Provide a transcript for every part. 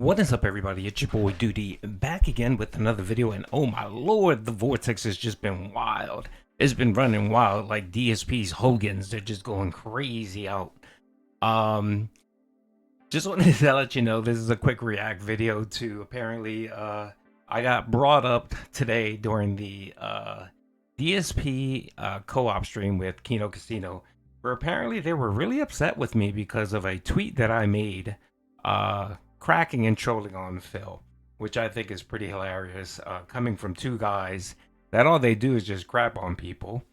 What is up, everybody? It's your boy Doody, back again with another video, and oh my lord, the vortex has just been wild. It's been running wild, like DSP's Hogan's. They're just going crazy out. Um, just wanted to let you know this is a quick react video to apparently I got brought up today during the DSP co-op stream with Kino Casino, where apparently they were really upset with me because of a tweet that I made cracking and trolling on Phil, which I think is pretty hilarious, coming from two guys that all they do is just crap on people.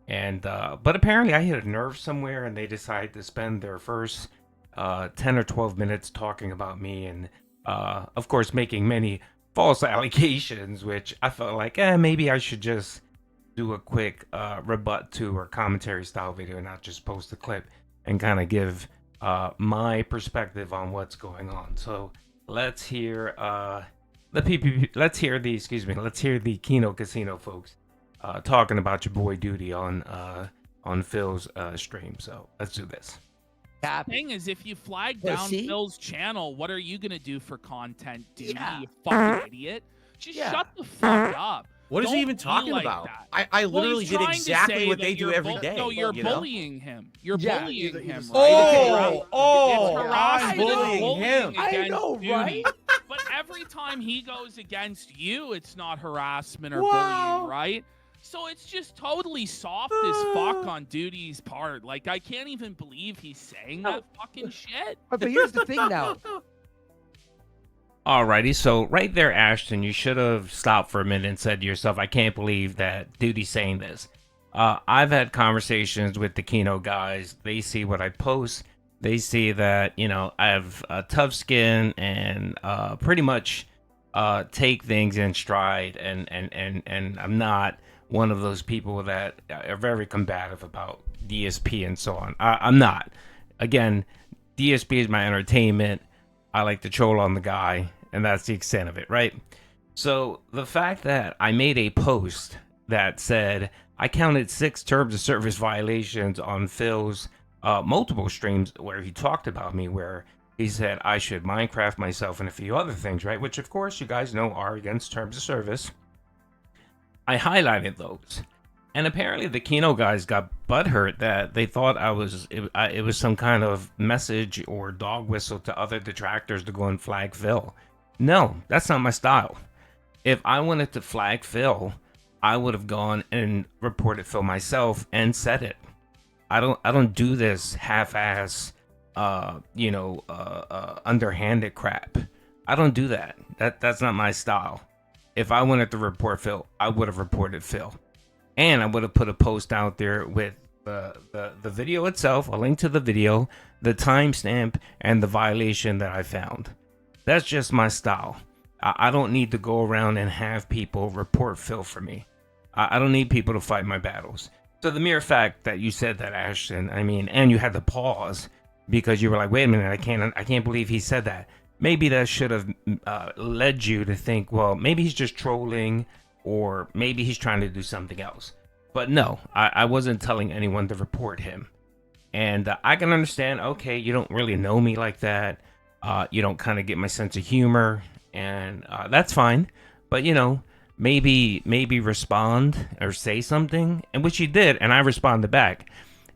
And but apparently I hit a nerve somewhere, and they decided to spend their first 10 or 12 minutes talking about me, and of course making many false allegations, which I felt like, maybe I should just do a quick rebut to or commentary style video, and not just post a clip and kind of give my perspective on what's going on. So let's hear let's hear the Kino Casino folks talking about your boy Doody on Phil's stream. So let's do this. The thing is, if you flag down Phil's channel, what are you gonna do for content, dude? You fucking idiot! Just shut the fuck up. What is he even talking about? I literally did exactly what they do every day. No, you're bullying him. You're bullying him, right? I'm bullying him. I know, right? But every time he goes against you, it's not harassment or bullying, right? So it's just totally soft as fuck on Doody's part. Like, I can't even believe he's saying that fucking shit. But here's the thing now. Alrighty, so right there, Ashton, you should have stopped for a minute and said to yourself, I can't believe that Doody's saying this. I've had conversations with the Kino guys. They see what I post. They see that, you know, I have a tough skin and pretty much take things in stride, and I'm not one of those people that are very combative about DSP and so on. I'm not. Again, DSP is my entertainment. I like to troll on the guy, and that's the extent of it, right? So the fact that I made a post that said I counted 6 terms of service violations on Phil's multiple streams where he talked about me, where he said I should Minecraft myself and a few other things, right? Which, of course, you guys know are against terms of service. I highlighted those. And apparently the Kino guys got butthurt that they thought it was some kind of message or dog whistle to other detractors to go and flag Phil. No, that's not my style. If I wanted to flag Phil, I would have gone and reported Phil myself and said it. I don't do this half-ass, underhanded crap. I don't do that. That's not my style. If I wanted to report Phil, I would have reported Phil. And I would have put a post out there with the video itself, a link to the video, the timestamp, and the violation that I found. That's just my style. I don't need to go around and have people report Phil for me. I don't need people to fight my battles. So the mere fact that you said that, Ashton, I mean, and you had to pause because you were like, wait a minute, I can't believe he said that. Maybe that should have led you to think, well, maybe he's just trolling, or maybe he's trying to do something else. But no, I wasn't telling anyone to report him. And I can understand, okay, you don't really know me like that. You don't kind of get my sense of humor, and that's fine. But, you know, maybe respond or say something, and which he did, and I responded back.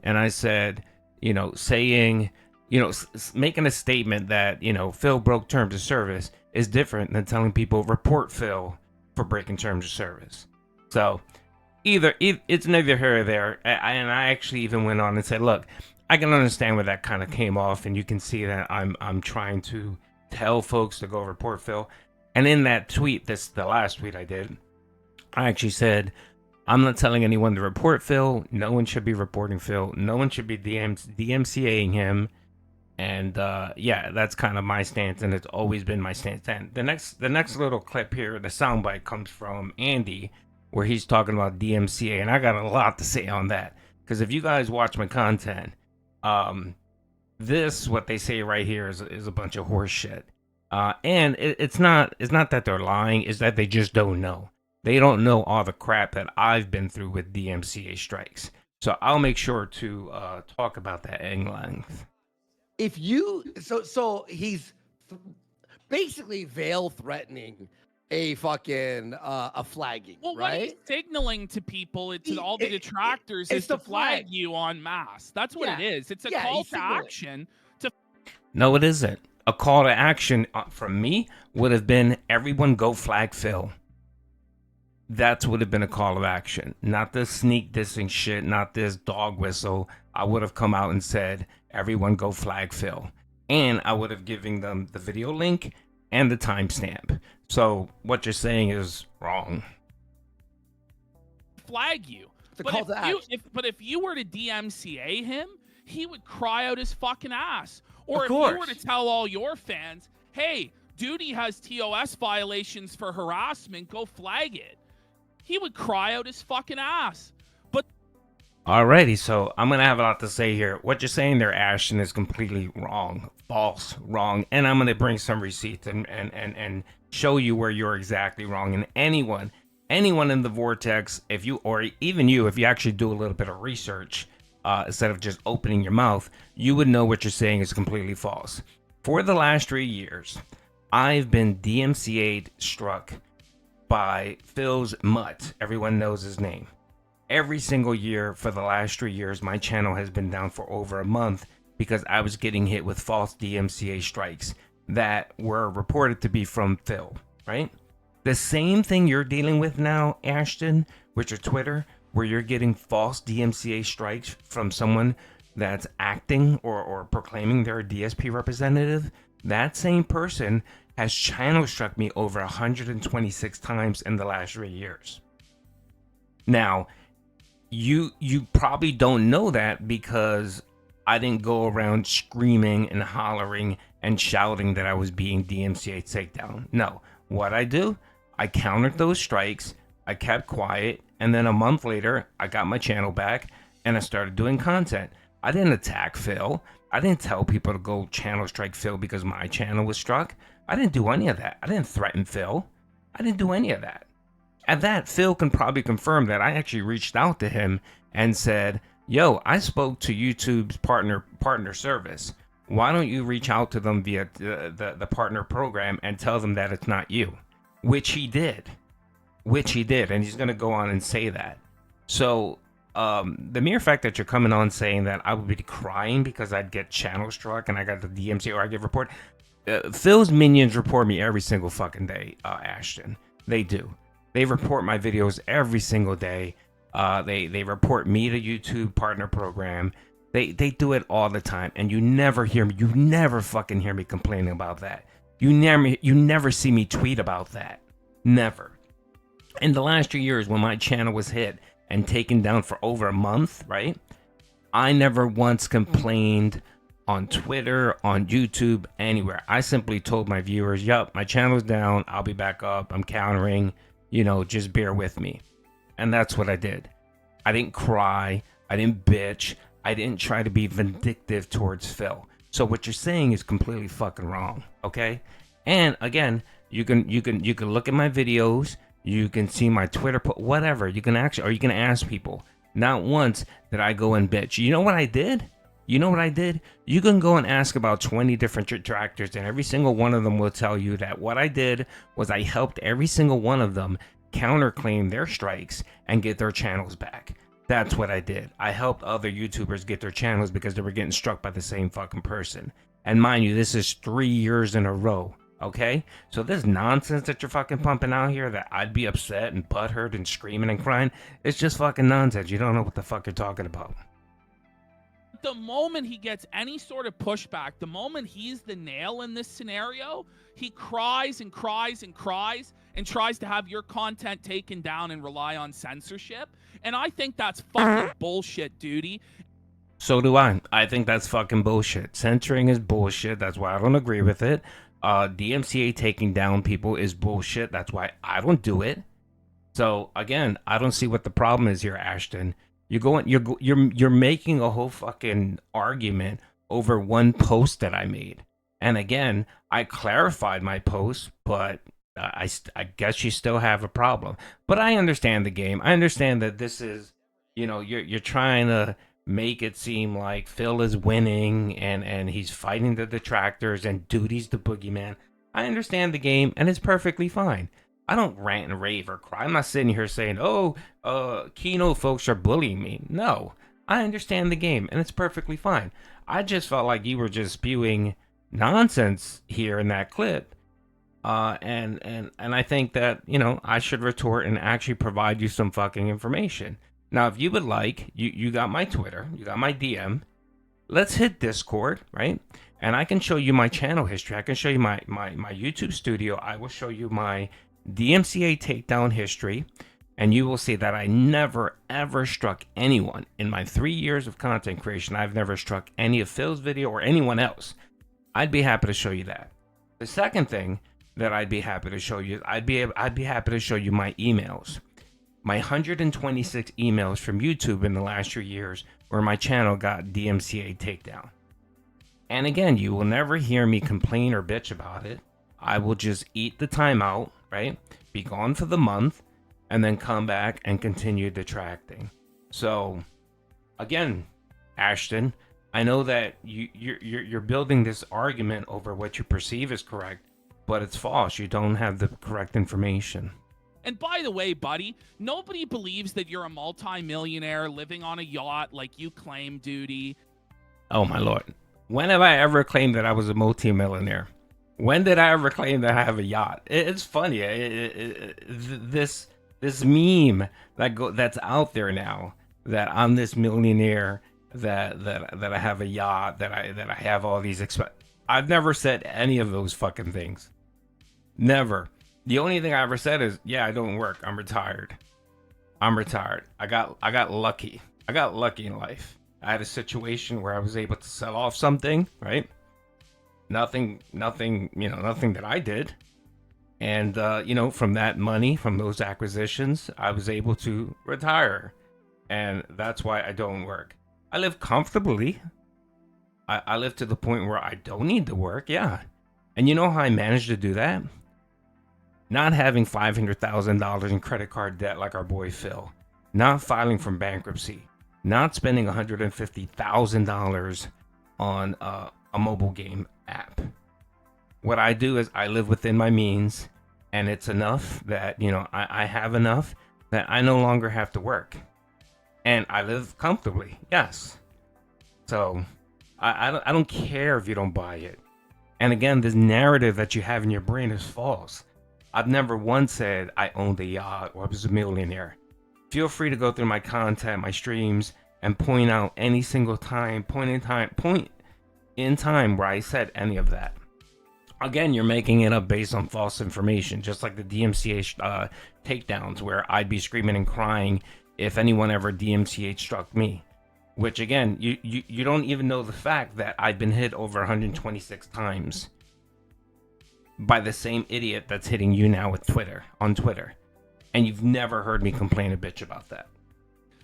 And I said, you know, saying, you know, making a statement that, you know, Phil broke terms of service is different than telling people report Phil for breaking terms of service. So it's neither here or there. And I actually even went on and said, look, I can understand where that kind of came off, and you can see that I'm trying to tell folks to go report Phil. And in that tweet, the last tweet I did, I actually said, I'm not telling anyone to report Phil. No one should be reporting Phil. No one should be DMCAing him. And yeah, that's kind of my stance, and it's always been my stance. And the next little clip here, the soundbite, comes from Andy, where he's talking about DMCA, and I got a lot to say on that. Because if you guys watch my content, what they say right here is a bunch of horse shit. And it's not that they're lying, it's that they just don't know. They don't know all the crap that I've been through with DMCA strikes. So I'll make sure to talk about that in length. If you so he's basically veil threatening a fucking a flagging, well, right? what he's signaling to people, to all the detractors, is to flag you en masse. That's what it is. It's a call to action. No, it isn't. A call to action from me would have been everyone go flag Phil. That would have been a call of action, not this sneak dissing shit, not this dog whistle. I would have come out and said, everyone go flag Phil. And I would have given them the video link and the timestamp. So what you're saying is wrong. Flag you. But if you were to DMCA him, he would cry out his fucking ass. Or if you were to tell all your fans, hey, Doody has TOS violations for harassment, go flag it, he would cry out his fucking ass. But alrighty, so I'm gonna have a lot to say here. What you're saying there, Ashton, is completely wrong, false, wrong, and I'm gonna bring some receipts and show you where you're exactly wrong. And anyone in the vortex, if you, or even you, if you actually do a little bit of research, instead of just opening your mouth, you would know what you're saying is completely false. For the last 3 years, I've been DMCA'd struck by Phil's mutt. Everyone knows his name. Every single year for the last 3 years, my channel has been down for over a month because I was getting hit with false DMCA strikes that were reported to be from Phil, right? The same thing you're dealing with now, Ashton, with your Twitter, where you're getting false DMCA strikes from someone that's acting or proclaiming they're a DSP representative. That same person has channel struck me over 126 times in the last 3 years. Now, you probably don't know that because I didn't go around screaming and hollering and shouting that I was being DMCA takedown. No, what I do, I countered those strikes, I kept quiet, and then a month later, I got my channel back and I started doing content. I didn't attack Phil. I didn't tell people to go channel strike Phil because my channel was struck. I didn't do any of that. I didn't threaten Phil. I didn't do any of that. At that, Phil can probably confirm that I actually reached out to him and said, yo, I spoke to YouTube's partner service. Why don't you reach out to them via the partner program and tell them that it's not you? Which he did. And he's going to go on and say that. So the mere fact that you're coming on saying that I would be crying because I'd get channel struck and I got the DMCA or I get report. Phil's minions report me every single fucking day, Ashton. They do. They report my videos every single day. They report me to YouTube partner program. They do it all the time, and you never hear me. You never fucking hear me complaining about that. You never see me tweet about that. Never. In the last 2 years, when my channel was hit and taken down for over a month, right? I never once complained on Twitter, on YouTube, anywhere. I simply told my viewers, yup, my channel's down. I'll be back up. I'm countering. Just bear with me. And that's what I did. I didn't cry. I didn't bitch. I didn't try to be vindictive towards Phil. So what you're saying is completely fucking wrong, okay? And again, you can look at my videos. You can see my Twitter, whatever. You can ask people. Not once did I go and bitch. You know what I did? You can go and ask about 20 different detractors, and every single one of them will tell you that what I did was I helped every single one of them counterclaim their strikes and get their channels back. That's what I did. I helped other YouTubers get their channels because they were getting struck by the same fucking person. And mind you, this is 3 years in a row. Okay? So this nonsense that you're fucking pumping out here that I'd be upset and butthurt and screaming and crying, it's just fucking nonsense. You don't know what the fuck you're talking about. The moment he gets any sort of pushback, the moment he's the nail in this scenario, he cries and cries and cries and tries to have your content taken down and rely on censorship. And I think that's fucking bullshit, Doody. So do I. I think that's fucking bullshit. Censoring is bullshit. That's why I don't agree with it. DMCA taking down people is bullshit. That's why I don't do it. So again, I don't see what the problem is here, Ashton. You're making a whole fucking argument over one post that I made. And again, I clarified my post, but I guess you still have a problem. But I understand the game. I understand that this is, you're trying to make it seem like Phil is winning and he's fighting the detractors and Doody's the boogeyman. I understand the game, and it's perfectly fine. I don't rant and rave or cry. I'm not sitting here saying, oh, Kino folks are bullying me. No, I understand the game, and it's perfectly fine. I just felt like you were just spewing nonsense here in that clip. And I think that, you know, I should retort and actually provide you some fucking information. Now, if you would like, you got my Twitter, you got my DM. Let's hit Discord, right? And I can show you my channel history. I can show you my YouTube studio. I will show you my DMCA takedown history. And you will see that I never, ever struck anyone. In my 3 years of content creation, I've never struck any of Phil's video or anyone else. I'd be happy to show you that. The second thing that I'd be happy to show you, I'd be happy to show you my emails. My 126 emails from YouTube in the last 3 years where my channel got DMCA takedown. And again, you will never hear me complain or bitch about it. I will just eat the time out, right? Be gone for the month, and then come back and continue detracting. So, again, Ashton, I know that you're building this argument over what you perceive as correct, but it's false. You don't have the correct information. And by the way, buddy, nobody believes that you're a multi-millionaire living on a yacht like you claim, Doody. Oh, my Lord. When have I ever claimed that I was a multi-millionaire? When did I ever claim that I have a yacht? It's funny. This meme that's out there now, that I'm this millionaire, that I have a yacht, that I have all these I've never said any of those fucking things. Never. The only thing I ever said is, yeah, I don't work. I'm retired. I got lucky. I got lucky in life. I had a situation where I was able to sell off something, right? Nothing that I did. And, from that money, from those acquisitions, I was able to retire. And that's why I don't work. I live comfortably. I live to the point where I don't need to work, yeah. And you know how I managed to do that? Not having $500,000 in credit card debt like our boy Phil. Not filing for bankruptcy. Not spending $150,000 on a mobile game app. What I do is I live within my means, and it's enough that, I have enough that I no longer have to work. And I live comfortably, yes. So I don't care if you don't buy it. And again, this narrative that you have in your brain is false. I've never once said I owned a yacht or I was a millionaire. Feel free to go through my content, my streams, and point out any single point in time where I said any of that. Again, you're making it up based on false information, just like the DMCA takedowns, where I'd be screaming and crying if anyone ever DMCA struck me. Which again, you don't even know the fact that I've been hit over 126 times by the same idiot that's hitting you now with on Twitter. And you've never heard me complain a bitch about that.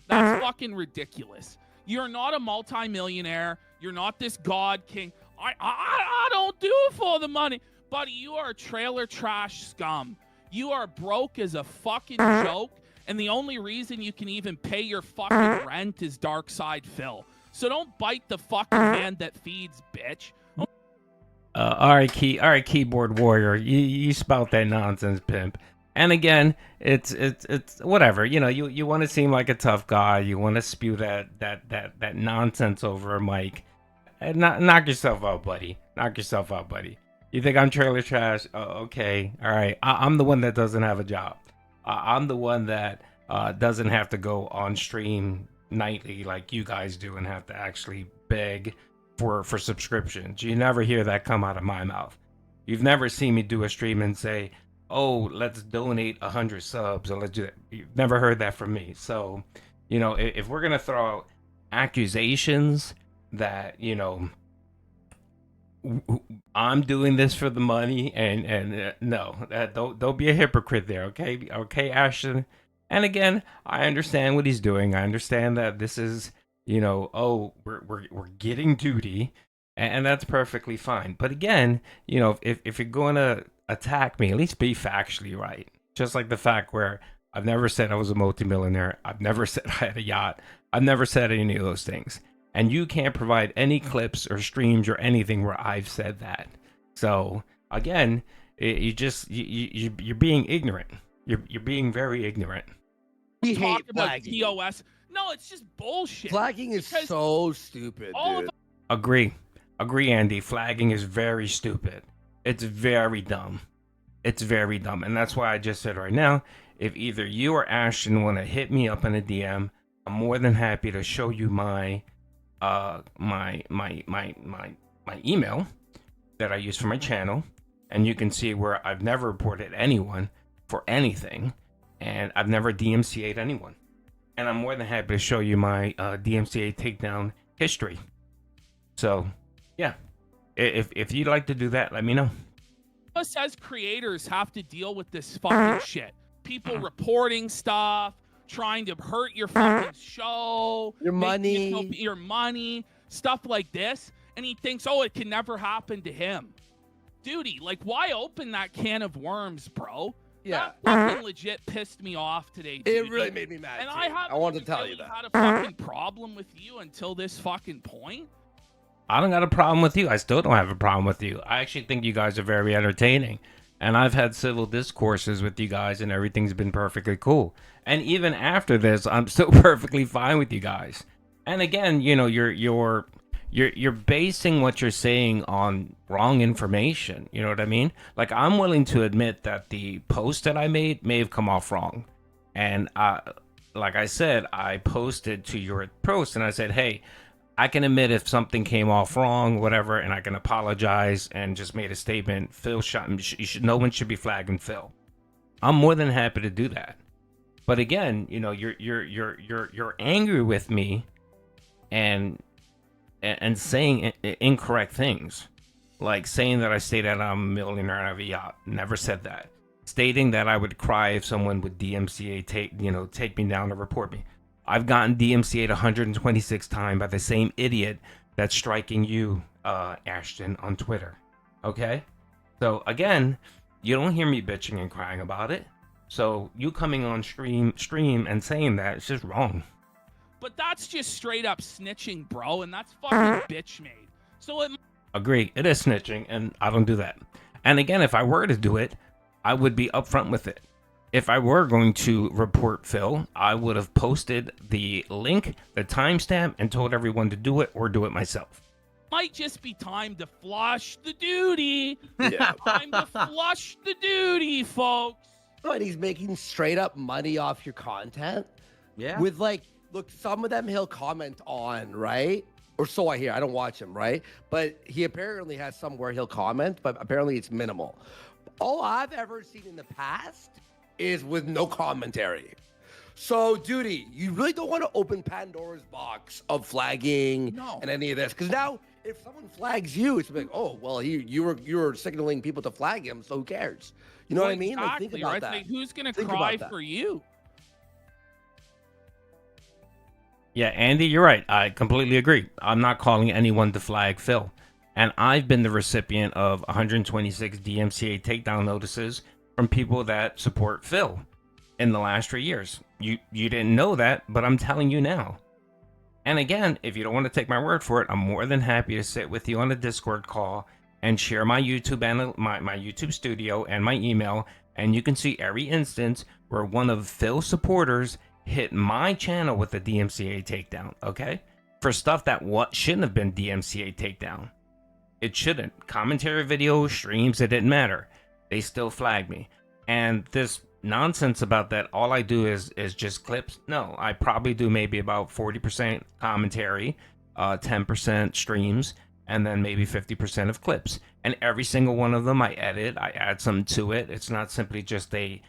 That's fucking ridiculous. You're not a multi-millionaire. You're not this god king. I don't do it for the money. Buddy, you are a trailer trash scum. You are broke as a fucking joke. And the only reason you can even pay your fucking rent is Dark Side Phil. So don't bite the fucking hand that feeds, bitch. All right, keyboard warrior. You spout that nonsense, pimp. And again, it's whatever. You want to seem like a tough guy. You want to spew that nonsense over a mic. Knock yourself out, buddy. Knock yourself out, buddy. You think I'm trailer trash? Okay, all right. I'm the one that doesn't have a job. I'm the one that doesn't have to go on stream nightly like you guys do and have to actually beg for subscriptions. You never hear that come out of my mouth. You've never seen me do a stream and say, oh, let's donate 100 subs or let's do that. You've never heard that from me. So, if we're going to throw out accusations that, I'm doing this for the money and no, don't be a hypocrite there. Okay, Ashton. And again, I understand what he's doing. I understand that this is, we're getting Doody, and that's perfectly fine. But again, if you're going to attack me, at least be factually right. Just like the fact where I've never said I was a multimillionaire. I've never said I had a yacht. I've never said any of those things. And you can't provide any clips or streams or anything where I've said that. So again, You're being ignorant. You're being very ignorant. We Talk hate about flagging. TOS. No, it's just bullshit. Flagging is so stupid, dude. Agree, Andy. Flagging is very stupid. It's very dumb. It's very dumb, and that's why I just said right now, if either you or Ashton want to hit me up in a DM, I'm more than happy to show you my email that I use for my channel, and you can see where I've never reported anyone for anything, and I've never DMCA'd anyone. And I'm more than happy to show you my DMCA takedown history. So, yeah, if you'd like to do that, let me know. Us as creators have to deal with this fucking shit. People reporting stuff, trying to hurt your fucking show, your money, stuff like this. And he thinks, oh, it can never happen to him. Doody, like, why open that can of worms, bro? Yeah. That fucking legit pissed me off today, dude. It really made me mad. And I wanted to tell you that. I had a fucking problem with you until this fucking point. I don't got a problem with you. I still don't have a problem with you. I actually think you guys are very entertaining. And I've had civil discourses with you guys and everything's been perfectly cool. And even after this, I'm still perfectly fine with you guys. And again, you know, you're basing what you're saying on wrong information. You know what I mean? Like, I'm willing to admit that the post that I made may have come off wrong. And like I said, I posted to your post and I said, hey, I can admit if something came off wrong, whatever, and I can apologize and just made a statement. Phil shot him. No one should be flagging Phil. I'm more than happy to do that. But again, you know, you're angry with me and saying incorrect things, like saying that I stated I'm a millionaire and I have a yacht. Never said that. Stating that I would cry if someone would DMCA take me down or report me. I've gotten DMCA'd 126 times by the same idiot that's striking you, Ashton, on Twitter. Okay? So again, you don't hear me bitching and crying about it. So you coming on stream and saying that, it's just wrong. But that's just straight up snitching, bro, and that's fucking bitch made. So it Agree, it is snitching, and I don't do that. And again, if I were to do it, I would be upfront with it. If I were going to report Phil, I would have posted the link, the timestamp, and told everyone to do it or do it myself. Might just be time to flush the duty. Yeah. Time to flush the duty, folks. And he's making straight up money off your content. Yeah. With like, look, some of them he'll comment on, right? Or so I hear. I don't watch him, right? But he apparently has some where he'll comment, but apparently it's minimal. All I've ever seen in the past is with no commentary. So, Doody, you really don't want to open Pandora's box of flagging and any of this, because now if someone flags you, it's like, oh, well, you were signaling people to flag him, so who cares? You know what I mean? Like, think about that. Like, who's gonna cry for you? Yeah, Andy, you're right. I completely agree. I'm not calling anyone to flag Phil. And I've been the recipient of 126 DMCA takedown notices from people that support Phil in the last 3 years. You didn't know that, but I'm telling you now. And again, if you don't want to take my word for it, I'm more than happy to sit with you on a Discord call and share my YouTube and my YouTube studio and my email, and you can see every instance where one of Phil's supporters hit my channel with a DMCA takedown, okay? For stuff that shouldn't have been DMCA takedown. It shouldn't. Commentary videos, streams, it didn't matter. They still flagged me. And this nonsense about that, all I do is just clips. No, I probably do maybe about 40% commentary, 10% streams, and then maybe 50% of clips. And every single one of them I edit, I add something to it. It's not simply just a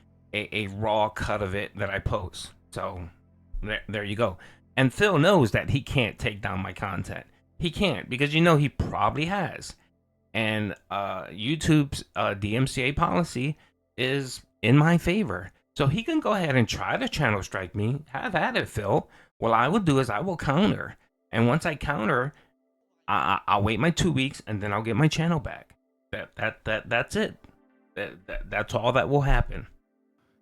raw cut of it that I post. So there you go. And Phil knows that he can't take down my content. He can't, because he probably has. And YouTube's DMCA policy is in my favor. So he can go ahead and try to channel strike me. Have at it, Phil. What I will do is I will counter. And once I counter, I'll wait my 2 weeks and then I'll get my channel back. That's it. That's all that will happen.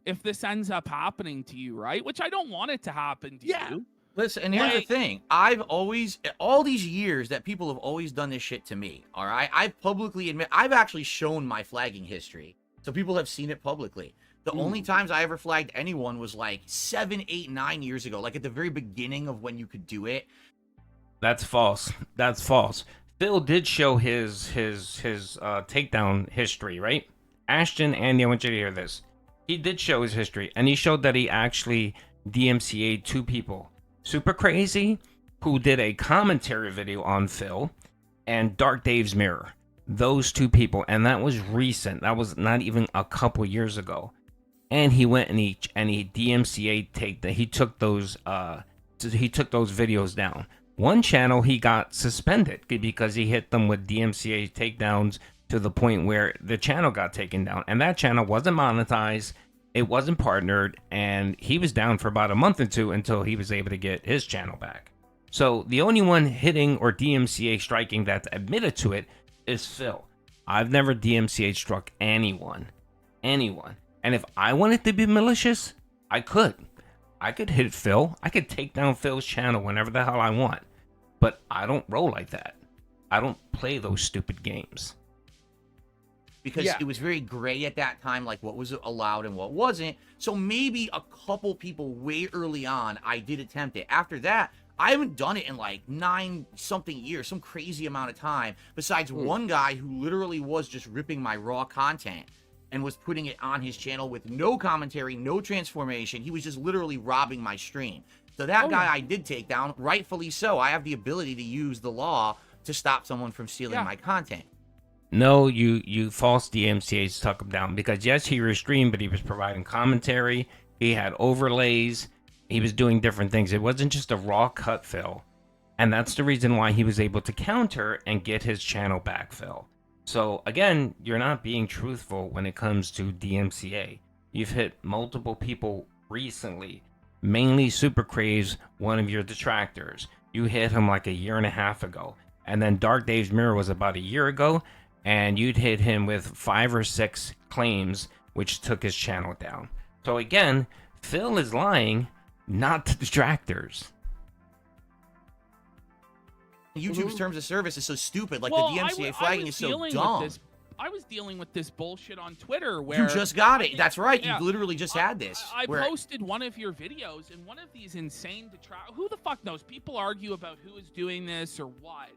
If this ends up happening to you, right? Which I don't want it to happen to you. Listen, and here's the thing. I've always, all these years that people have always done this shit to me, all right? I've publicly admit, I've actually shown my flagging history. So people have seen it publicly. The only times I ever flagged anyone was like 7, 8, 9 years ago, like at the very beginning of when you could do it. That's false. That's false. Phil did show his takedown history, right? Ashton, Andy, I want you to hear this. He did show his history, and he showed that he actually DMCA'd 2 people. Super Crazy, who did a commentary video on Phil, and Dark Dave's Mirror. Those 2 people, and that was recent. That was not even a couple years ago. And he went and he DMCA he took those videos down. One channel he got suspended because he hit them with DMCA takedowns to the point where the channel got taken down, and that channel wasn't monetized. It wasn't partnered, and he was down for about a month or 2 until he was able to get his channel back. So the only one hitting or DMCA striking that's admitted to it is Phil. I've never DMCA struck anyone. And if I wanted to be malicious, I could hit Phil. I could take down Phil's channel whenever the hell I want. But I don't roll like that. I don't play those stupid games. Because it was very gray at that time, like what was allowed and what wasn't. So maybe a couple people way early on, I did attempt it. After that, I haven't done it in like 9-something years, some crazy amount of time, besides one guy who literally was just ripping my raw content and was putting it on his channel with no commentary, no transformation. He was just literally robbing my stream. So that guy I did take down, rightfully so. I have the ability to use the law to stop someone from stealing my content. No, you false DMCAs took him down because yes, he restreamed, but he was providing commentary. He had overlays. He was doing different things. It wasn't just a raw cut, Phil. And that's the reason why he was able to counter and get his channel back, Phil. So again, you're not being truthful when it comes to DMCA. You've hit multiple people recently, mainly Super Craze, one of your detractors. You hit him like 1.5 years ago. And then Dark Dave's Mirror was about 1 year ago. And you'd hit him with 5 or 6 claims, which took his channel down. So again, Phil is lying, not the detractors. YouTube's terms of service is so stupid. Like the DMCA flagging is so dumb. I was dealing with this bullshit on Twitter where you just got it. That's right. You literally just had this. I posted one of your videos, and one of these insane detractors. Who the fuck knows? People argue about who is doing this or what.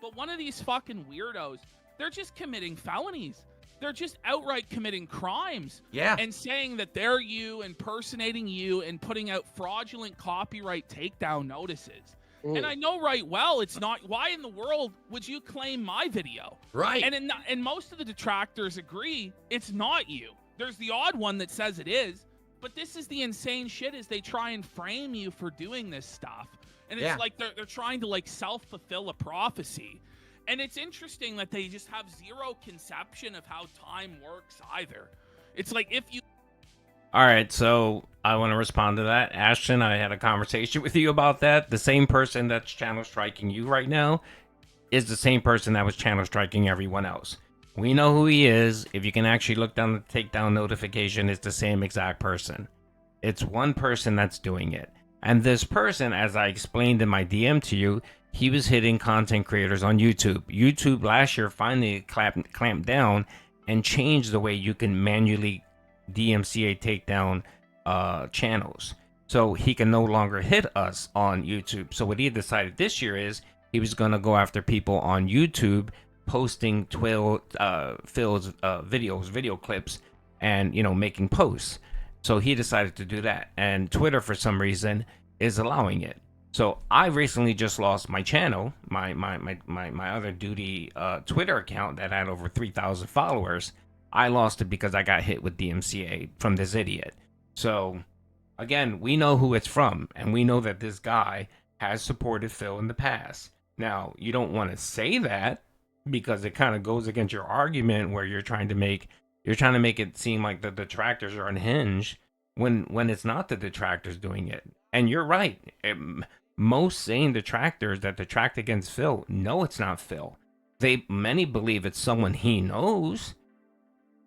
But one of these fucking weirdos, they're just committing felonies. They're just outright committing crimes. Yeah. And saying that they're you, impersonating you, and putting out fraudulent copyright takedown notices. And I know right well it's not. Why in the world would you claim my video? Right. And most of the detractors agree it's not you. There's the odd one that says it is. But this is the insane shit is they try and frame you for doing this stuff. And it's like they're trying to like self-fulfill a prophecy. And it's interesting that they just have zero conception of how time works either. It's like if you... All right, so I want to respond to that. Ashton, I had a conversation with you about that. The same person that's channel striking you right now is the same person that was channel striking everyone else. We know who he is. If you can actually look down the takedown notification, it's the same exact person. It's one person that's doing it. And this person, as I explained in my DM to you, he was hitting content creators on YouTube. YouTube last year finally clamped down and changed the way you can manually DMCA takedown channels. So he can no longer hit us on YouTube. So what he decided this year is he was going to go after people on YouTube posting Phil's video clips and, you know, making posts. So he decided to do that. And Twitter, for some reason, is allowing it. So I recently just lost my channel, my other Doody Twitter account that had over 3,000 followers. I lost it because I got hit with DMCA from this idiot. So again, we know who it's from, and we know that this guy has supported Phil in the past. Now, you don't want to say that because it kind of goes against your argument where you're trying to make it seem like the detractors are unhinged when it's not the detractors doing it. And you're right. Most sane detractors that detract against Phil know it's not Phil. Many believe it's someone he knows,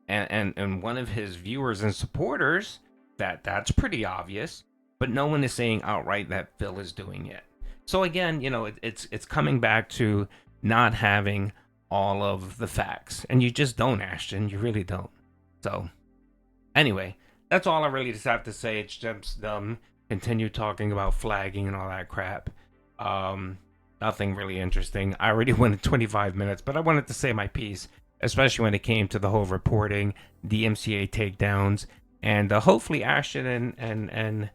and one of his viewers and supporters. That's pretty obvious. but no one is saying outright that Phil is doing it. So again, you know, it's coming back to not having all of the facts, and you just don't, Ashton. You really don't. So anyway, that's all I really just have to say. It's just continue talking about flagging and all that crap. Nothing really interesting. I already went 25 minutes, but I wanted to say my piece, especially when it came to the whole reporting, DMCA takedowns, and hopefully Ashton and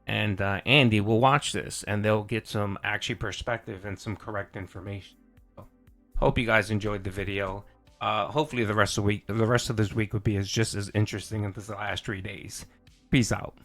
Andy will watch this and they'll get some actually perspective and some correct information. So, hope you guys enjoyed the video. Hopefully the rest of this week would be just as interesting as the last 3 days. Peace out.